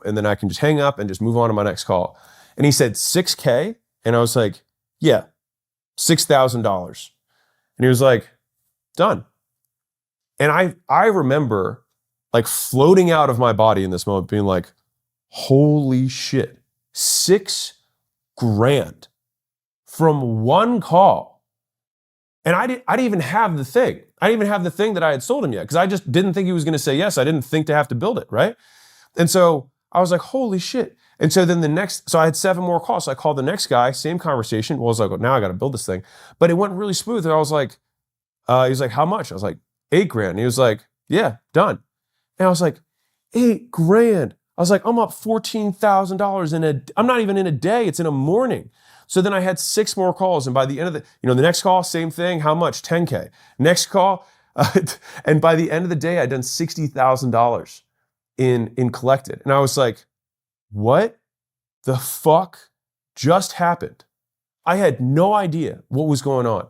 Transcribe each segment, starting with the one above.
and then I can just hang up and just move on to my next call. And he said, 6K? And I was like, yeah, $6,000. And he was like, done. And I remember like floating out of my body in this moment being like, holy shit, $6,000 from one call. And I didn't even have the thing. I didn't even have the thing that I had sold him yet because I just didn't think he was going to say yes. I didn't think to have to build it, right? And so I was like, holy shit. And so then so I had 7 more calls. So I called the next guy, same conversation. Well, I was like, now I got to build this thing. But it went really smooth. And I was like, he was like, how much? I was like, $8,000. And he was like, yeah, done. And I was like, $8,000. I was like, I'm up $14,000 I'm not even in a day. It's in a morning. So then I had 6 more calls. And by the end of the next call, same thing. How much? 10K. Next call. And by the end of the day, I'd done $60,000 in collected. And I was like, what the fuck just happened? I had no idea what was going on.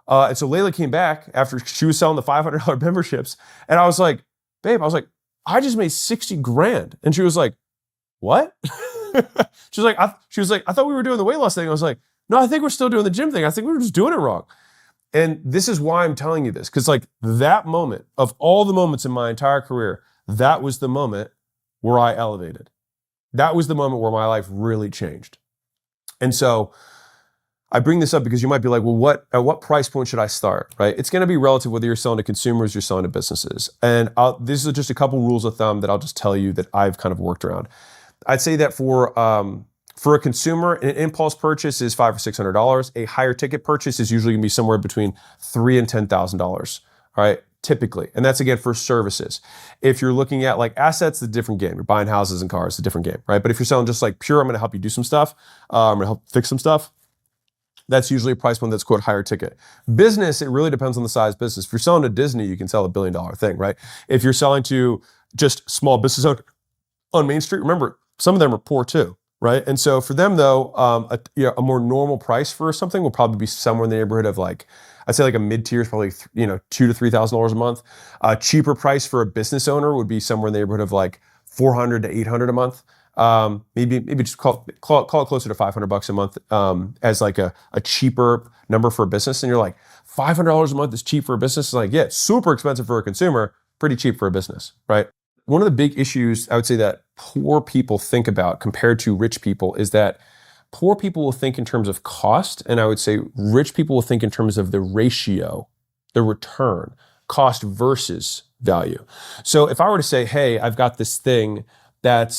And so Layla came back after she was selling the $500 memberships. And I was like, babe, I just made $60,000. And she was like, what? She was like, I thought we were doing the weight loss thing. I was like, no, I think we're still doing the gym thing. I think we were just doing it wrong. And this is why I'm telling you this. Because like that moment of all the moments in my entire career, that was the moment where I elevated. That was the moment where my life really changed. And so I bring this up because you might be like, well, at what price point should I start, right? It's going to be relative whether you're selling to consumers, you're selling to businesses. And these are just a couple rules of thumb that I'll just tell you that I've kind of worked around. I'd say that for a consumer, an impulse purchase is $500 or $600. A higher ticket purchase is usually going to be somewhere between $3,000 and $10,000, all right? Typically. And that's again for services. If you're looking at like assets, it's a different game. You're buying houses and cars, it's a different game, right? But if you're selling just like pure, I'm going to help you do some stuff, I'm going to help fix some stuff, that's usually a price point that's quote higher ticket. Business, it really depends on the size business. If you're selling to Disney, you can sell $1 billion thing, right? If you're selling to just small business owners on Main Street, remember, some of them are poor too, right? And so for them though, a more normal price for something will probably be somewhere in the neighborhood of like, I'd say like a mid-tier is probably $2,000 to $3,000 a month. A cheaper price for a business owner would be somewhere in the neighborhood of like $400 to $800 a month. Maybe just call it closer to $500 a month as like a cheaper number for a business. And you're like, $500 a month is cheap for a business? It's like, yeah, it's super expensive for a consumer, pretty cheap for a business, right? One of the big issues I would say that poor people think about compared to rich people is that poor people will think in terms of cost, and I would say rich people will think in terms of the ratio, the return, cost versus value. So if I were to say, hey, I've got this thing that's